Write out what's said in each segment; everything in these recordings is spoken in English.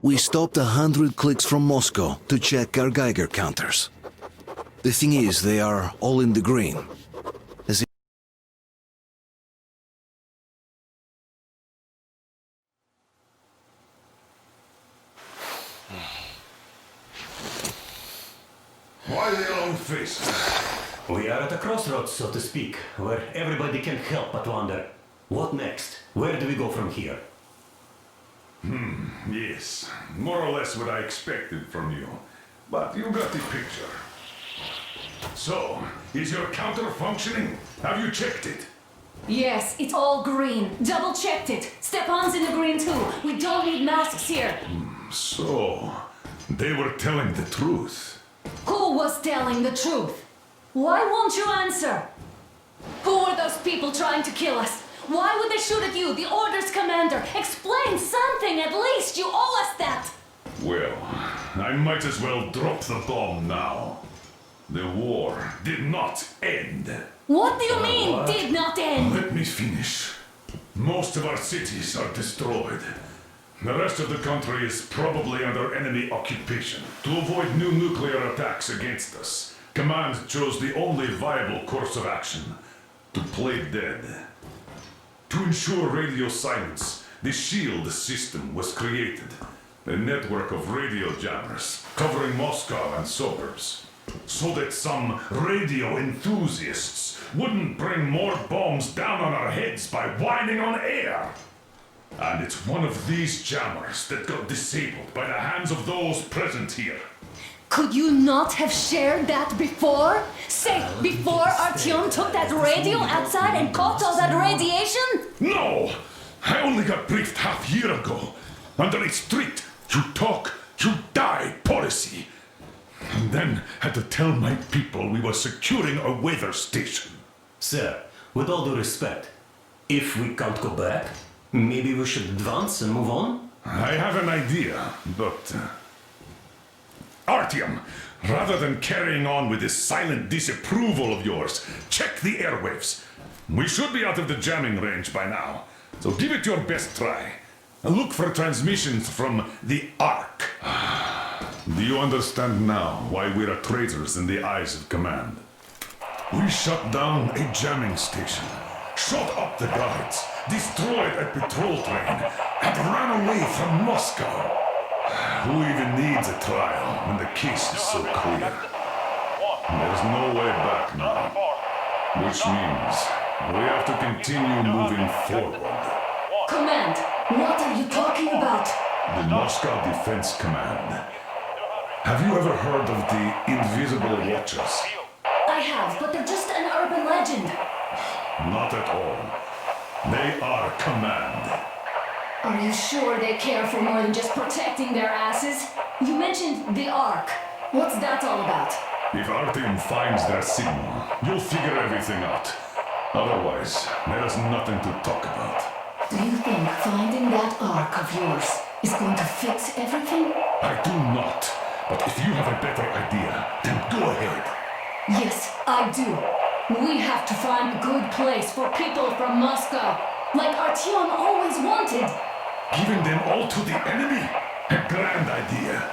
We stopped 100 clicks from Moscow to check our Geiger counters. The thing is, they are all in the green. As if Why the long face? We are at a crossroads, so to speak, where everybody can't help but wonder, what next? Where do we go from here? Yes, more or less what I expected from you. But you got the picture. So, is your counter functioning? Have you checked it? Yes, it's all green. Double checked it. Stepan's in the green too. We don't need masks here. So, they were telling the truth. Who was telling the truth? Why won't you answer? Who were those people trying to kill us? Why would they shoot at you, the Order's commander? Explain something at least. You owe us that. Well, I might as well drop the bomb now. The war did not end. What do you mean, did not end? Let me finish. Most of our cities are destroyed. The rest of the country is probably under enemy occupation. To avoid new nuclear attacks against us, Command chose the only viable course of action: to play dead. To ensure radio silence, the SHIELD system was created. A network of radio jammers covering Moscow and suburbs. So that some radio enthusiasts wouldn't bring more bombs down on our heads by whining on air. And it's one of these jammers that got disabled by the hands of those present here. Could you not have shared that before? Say, before Artyom took that radio outside and caught all that radiation? No! I only got briefed half year ago. Under a strict, you talk, you die policy. And then had to tell my people we were securing a weather station. Sir, with all due respect, if we can't go back, maybe we should advance and move on? I have an idea, but... Artyom, rather than carrying on with this silent disapproval of yours, check the airwaves. We should be out of the jamming range by now, so give it your best try. Look for transmissions from the Ark. Do you understand now why we're traitors in the eyes of Command? We shut down a jamming station, shot up the guards, destroyed a patrol train, and ran away from Moscow. Who even needs a trial when the case is so clear? There's no way back now, which means we have to continue moving forward. Command, what are you talking about? The Moscow Defense Command. Have you ever heard of the Invisible Watchers? I have, but they're just an urban legend. Not at all. They are Command. Are you sure they care for more than just protecting their asses? You mentioned the Ark. What's that all about? If Artyom finds their signal, you'll figure everything out. Otherwise, there's nothing to talk about. Do you think finding that Ark of yours is going to fix everything? I do not. But if you have a better idea, then go ahead. Yes, I do. We have to find a good place for people from Moscow, like Artyom always wanted. Giving them all to the enemy? A grand idea.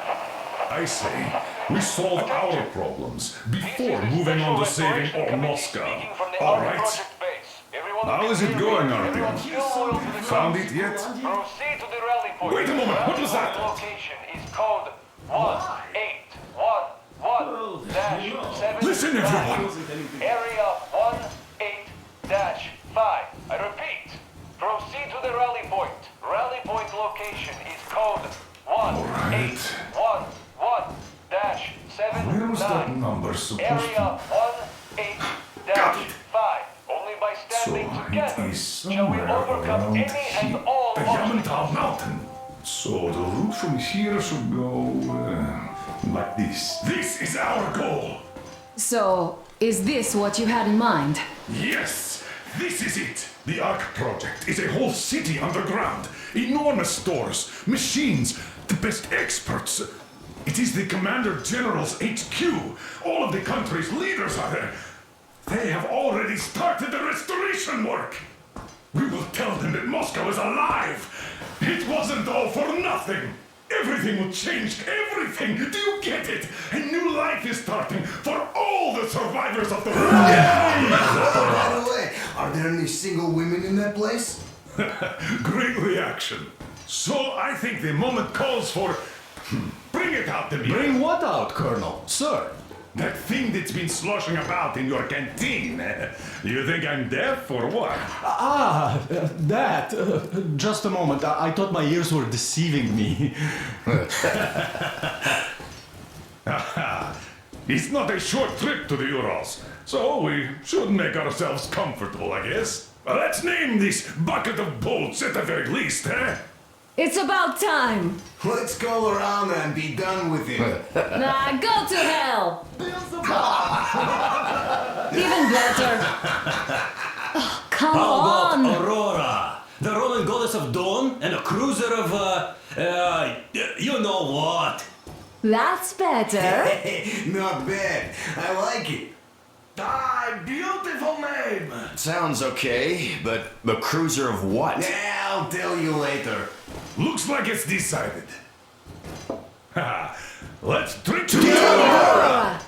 I say, we solve our problems before moving on to saving all Moscow. All right? How is it going, Artyom? Found it yet? Proceed to the rally point. Wait a moment, what was that? Location is code 1811-7. Listen, everyone! Area 18-5. I repeat, proceed to the rally point. Rally point location is code 1811-79. Where was that number supposed Area to... 18-5. Got it. Only by So standing it together is shall we somewhere overcome around any and here. all The Yamantau Mountain. So the route from here should go like this. This is our goal. So, is this what you had in mind? Yes, this is it. The Ark project is a whole city underground. Enormous stores, machines, the best experts. It is the Commander General's HQ. All of the country's leaders are there. They have already started the restoration work. We will tell them that Moscow is alive. It wasn't all for nothing. Everything will change. Everything. Do you get it? A new life is starting for all the survivors of the world. By the way, are there any single women in that place? Great reaction. So I think the moment calls for... Bring it out, Dmitry. Bring what out, Colonel? Sir? That thing that's been sloshing about in your canteen. You think I'm deaf or what? That. Just a moment. I thought my ears were deceiving me. It's not a short trip to the Urals, so we should make ourselves comfortable, I guess. Let's name this bucket of bolts at the very least, eh? It's about time. Let's go around and be done with it. Nah, go to hell. Even better. Oh, come How about on. Aurora, the Roman goddess of dawn, and a cruiser of, you know what? That's better. Not bad. I like it. Beautiful name! Sounds okay, but the cruiser of what? Yeah, I'll tell you later. Looks like it's decided. Let's drink to Aurora.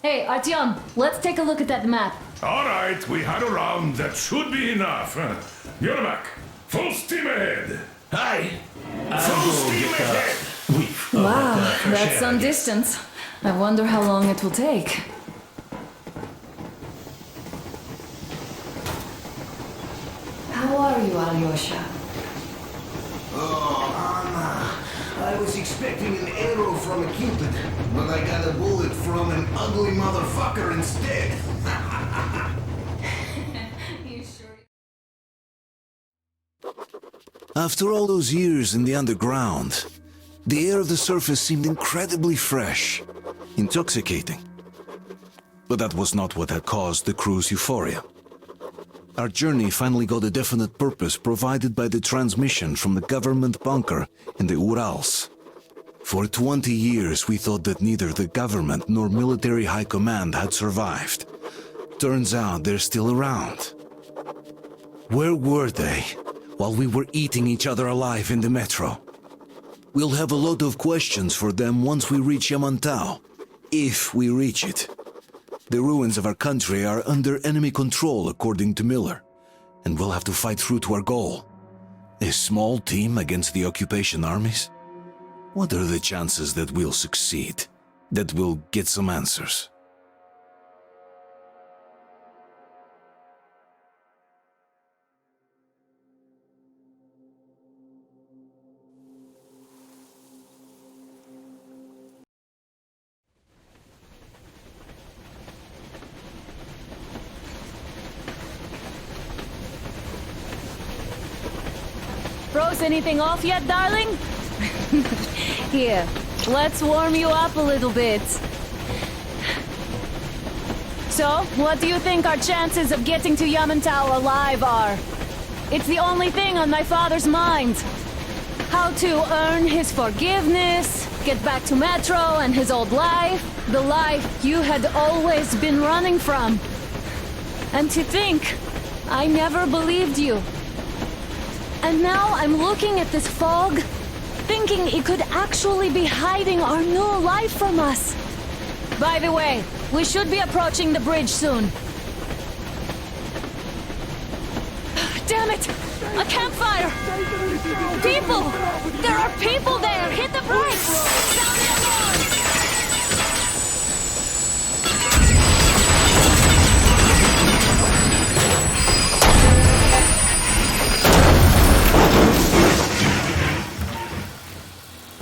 Hey, Artyom, let's take a look at that map. All right, we had a round. That should be enough. Yermak, full steam ahead. Hi. Full steam ahead. Wow, that's some distance. I wonder how long it will take. How are you, Alyosha? Oh, Anna. I was expecting an arrow from a cupid, but I got a bullet from an ugly motherfucker instead. You sure? After all those years in the underground, the air of the surface seemed incredibly fresh, intoxicating. But that was not what had caused the crew's euphoria. Our journey finally got a definite purpose provided by the transmission from the government bunker in the Urals. For 20 years we thought that neither the government nor military high command had survived. Turns out they're still around. Where were they while we were eating each other alive in the metro? We'll have a lot of questions for them once we reach Yamantau, if we reach it. The ruins of our country are under enemy control, according to Miller, and we'll have to fight through to our goal. A small team against the occupation armies? What are the chances that we'll succeed, that we'll get some answers? Froze anything off yet, darling? Here, let's warm you up a little bit. So, what do you think our chances of getting to Yamantau alive are? It's the only thing on my father's mind. How to earn his forgiveness, get back to Metro and his old life, the life you had always been running from. And to think, I never believed you. And now I'm looking at this fog, thinking it could actually be hiding our new life from us. By the way, we should be approaching the bridge soon. Damn it! A campfire! People! There are people there! Hit the brakes! Sound the alarm!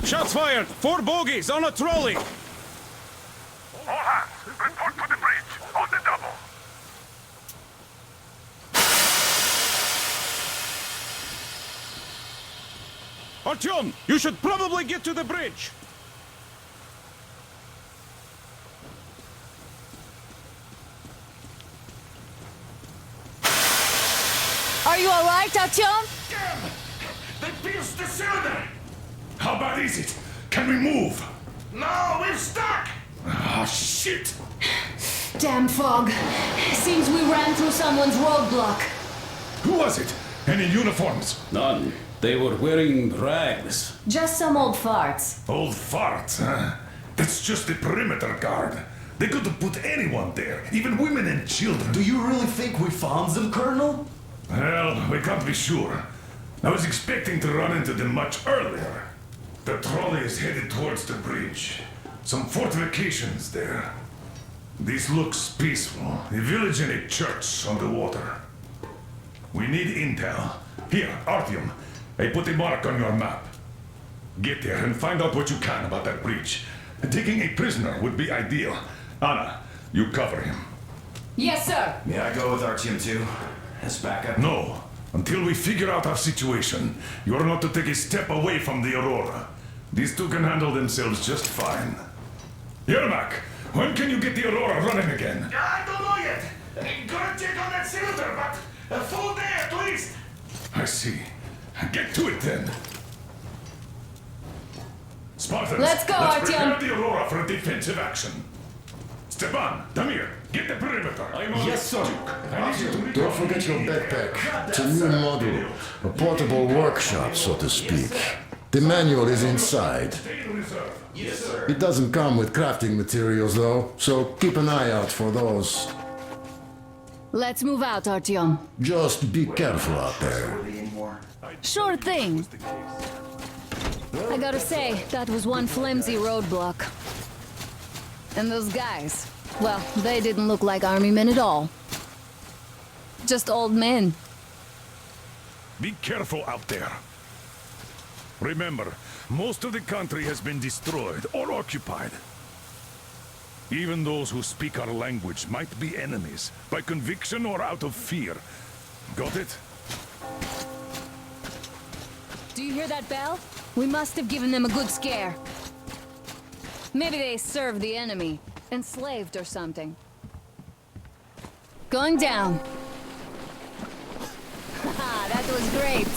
Shots fired! 4 bogies on a trolley! All hands, report to the bridge, on the double. Artyom, you should probably get to the bridge! Are you alright, Artyom? Damn! They pierced the cylinder! How bad is it? Can we move? No, we're stuck! Ah, shit! Damn fog. Seems we ran through someone's roadblock. Who was it? Any uniforms? None. They were wearing rags. Just some old farts. Old farts, huh? That's just the perimeter guard. They could have put anyone there, even women and children. Do you really think we found them, Colonel? Well, we can't be sure. I was expecting to run into them much earlier. The trolley is headed towards the bridge. Some fortifications there. This looks peaceful. A village and a church on the water. We need intel. Here, Artyom. I put a mark on your map. Get there and find out what you can about that bridge. Taking a prisoner would be ideal. Anna, you cover him. Yes, sir. May I go with Artyom too? As backup? No. Until we figure out our situation, you are not to take a step away from the Aurora. These two can handle themselves just fine. Yermak, when can you get the Aurora running again? I don't know yet. Gonna check on that cylinder, but a full day at least. I see. Get to it then. Spartans, Let's go, prepare Artyom. the Aurora for a defensive action. Stepan, Damir, get the perimeter. I'm on Yes, sir. I need you to Don't forget your backpack. It's a new model. A portable workshop, so to speak. The manual is inside. stay in reserve. Yes, sir. It doesn't come with crafting materials, though, so keep an eye out for those. Let's move out, Artyom. Just be careful out there. Sure thing. I gotta say, that was one flimsy roadblock. And those guys, well, they didn't look like army men at all. Just old men. Be careful out there. Remember, most of the country has been destroyed or occupied. Even those who speak our language might be enemies, by conviction or out of fear. Got it? Do you hear that bell? We must have given them a good scare. Maybe they served the enemy, enslaved or something. Going down. Haha, that was great.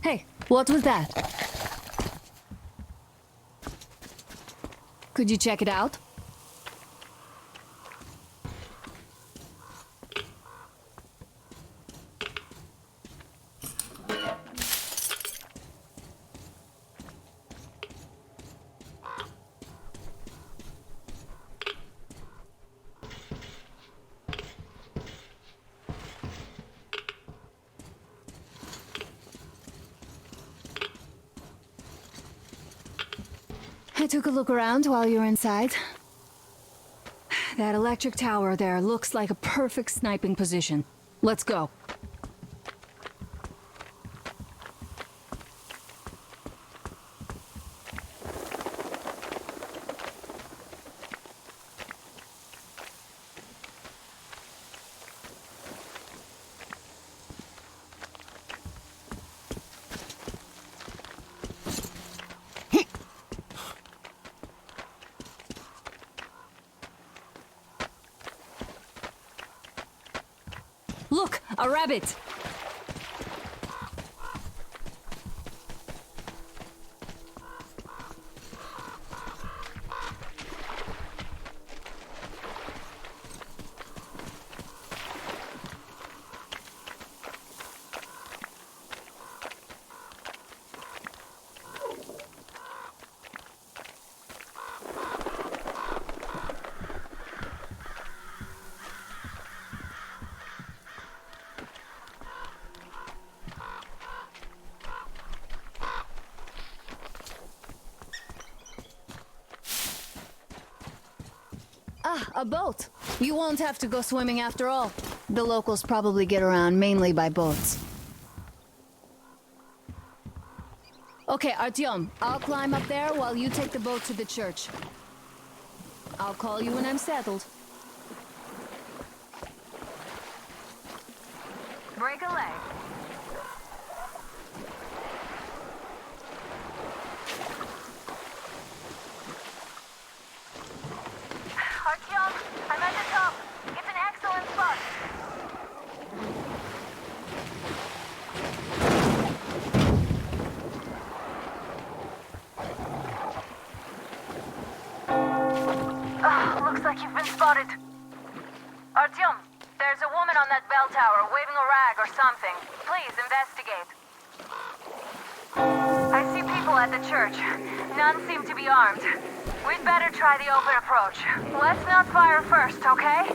Hey, what was that? Could you check it out? I took a look around while you were inside. That electric tower there looks like a perfect sniping position. Let's go. Look, a rabbit! Ah, a boat. You won't have to go swimming after all. The locals probably get around mainly by boats. Okay, Artyom, I'll climb up there while you take the boat to the church. I'll call you when I'm settled. Break a leg. Artyom, I'm at the top. It's an excellent spot. Looks like you've been spotted. Artyom, there's a woman on that bell tower waving a rag or something. Please investigate. I see people at the church. None seem to be armed. We'd better try the open approach. Let's not fire first, okay?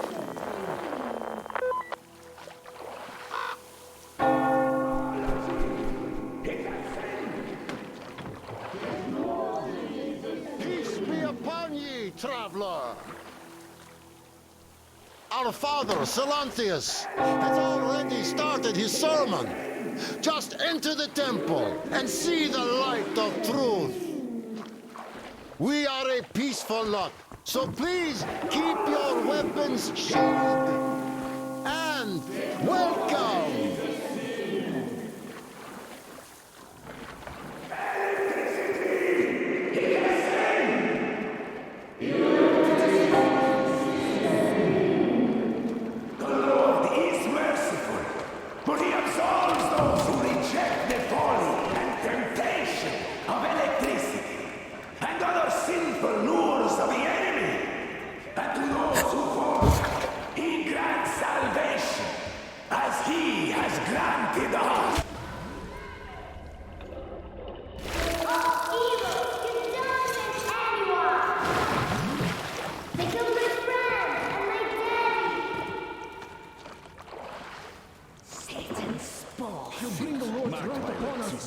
Peace be upon ye, traveler. Our father, Silantius, has already started his sermon. Just enter the temple and see the light of truth. We are a peaceful lot, so please keep your weapons sheathed. And welcome!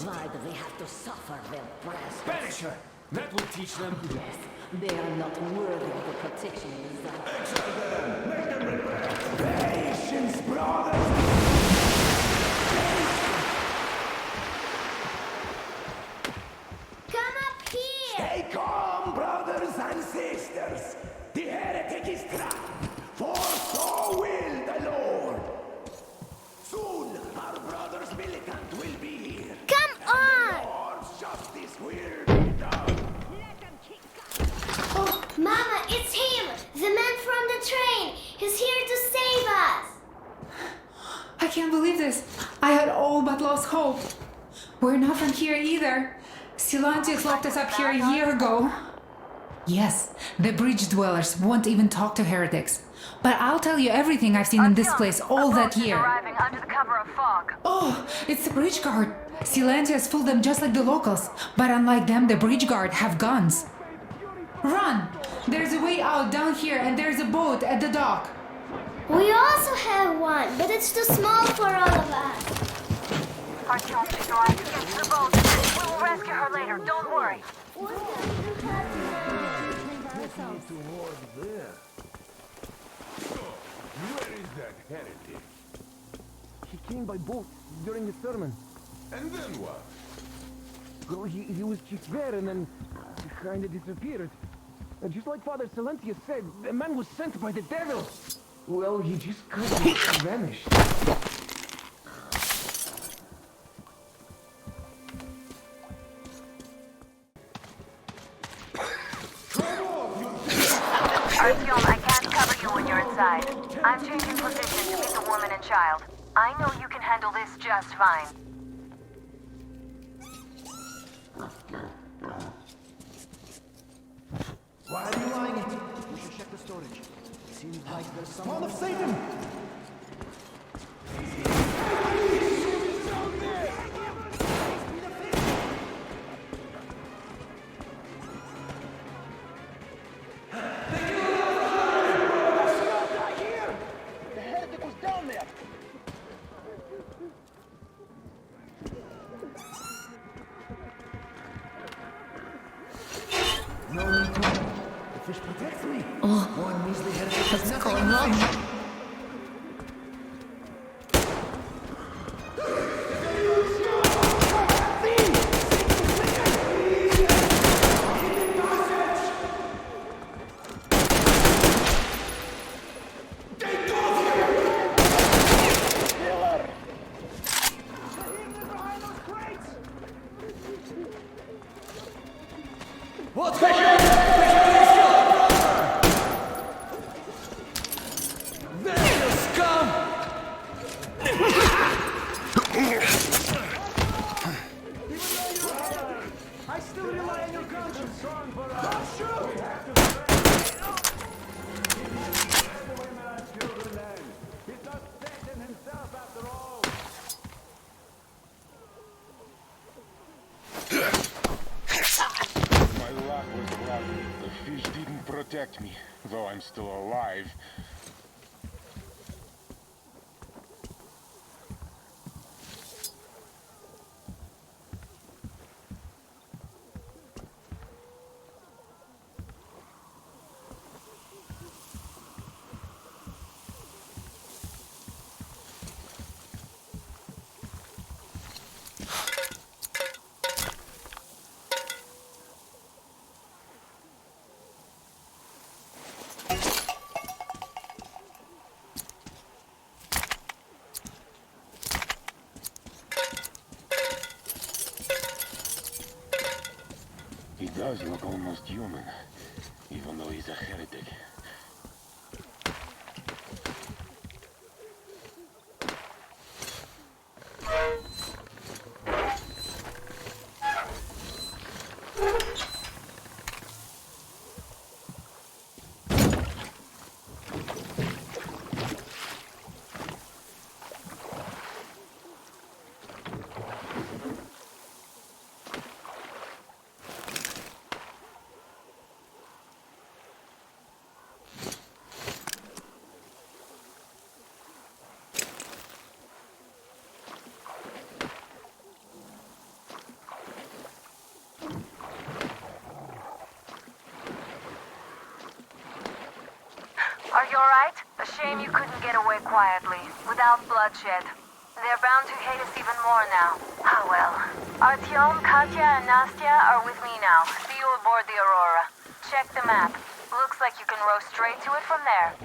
Why do they have to suffer their breasts? Banish her! That will teach them. Yes, they are not worthy of the protection of the Exile them! Make them repent! Patience, brothers! Come up here! Stay calm, brothers and sisters! The heretic is trapped, for so will the Lord! Soon, our brothers militant will be here. Come on! Lord's justice will be done. Oh, Mama, it's him! The man from the train! He's here to save us! I can't believe this. I had all but lost hope. We're not from here either. Silantius locked us up here a year ago. Yes, the bridge dwellers won't even talk to heretics. But I'll tell you everything I've seen in this place all that year. Arriving under the cover of fog. Oh, it's the bridge guard. Silantius fooled them just like the locals. But unlike them, the bridge guard have guns. Run! There's a way out down here and there's a boat at the dock. We also have one, but it's too small for all of us. Artyom, she's right. Get to the boat. We will rescue her later. Don't worry. Where is that heretic? He came by boat during the sermon. And then what? Well, he was just there and then he kind of disappeared. Just like Father Silantius said, the man was sent by the devil. Well, he just kind of vanished. Artyom, I can't cover you when you're inside. I'm changing position to meet the woman and child. I know you can handle this just fine. Why are you lying it? We should check the storage. Seems like there's some... Spawn of Satan! The heretic was down there. No need to. The fish protects me. One measly heretic has What's nothing going on? What's going on? There you scum! I still rely on your conscience. Don't shoot! protect me, though I'm still alive. He does look almost human, even though he's a heretic. Are you alright? A shame you couldn't get away quietly, without bloodshed. They're bound to hate us even more now. Ah well. Artyom, Katya, and Nastya are with me now. See you aboard the Aurora. Check the map. Looks like you can row straight to it from there.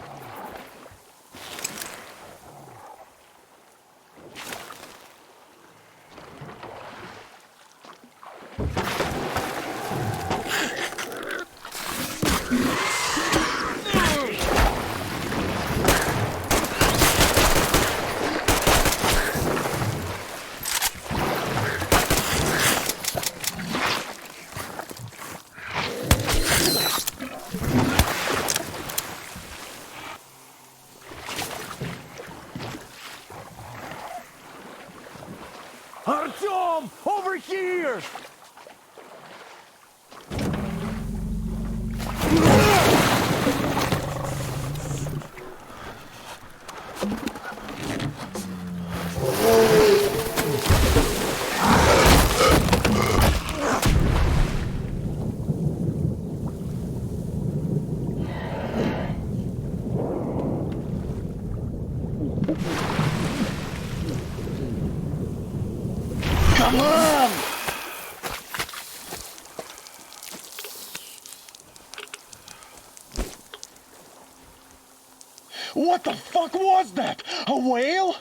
Artyom! Over here! Come on! What the fuck was that? A whale?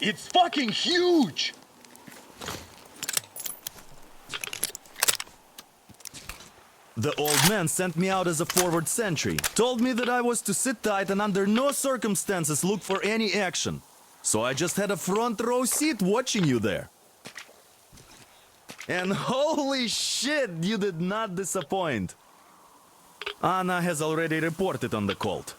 It's fucking huge! The old man sent me out as a forward sentry. Told me that I was to sit tight and under no circumstances look for any action. So I just had a front row seat watching you there. And holy shit, you did not disappoint. Anna has already reported on the cult.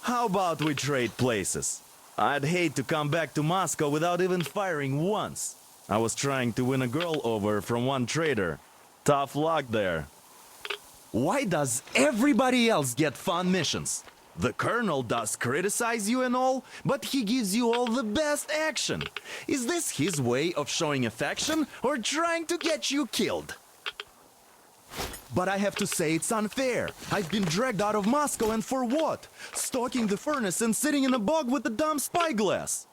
How about we trade places? I'd hate to come back to Moscow without even firing once. I was trying to win a girl over from one trader. Tough luck there. Why does everybody else get fun missions? The colonel does criticize you and all, but he gives you all the best action. Is this his way of showing affection or trying to get you killed? But I have to say it's unfair. I've been dragged out of Moscow, and for what? Stalking the furnace and sitting in a bog with a dumb spyglass.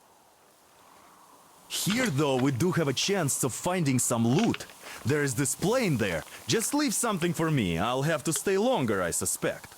Here, though, we do have a chance of finding some loot. There is this plane there. Just leave something for me. I'll have to stay longer, I suspect.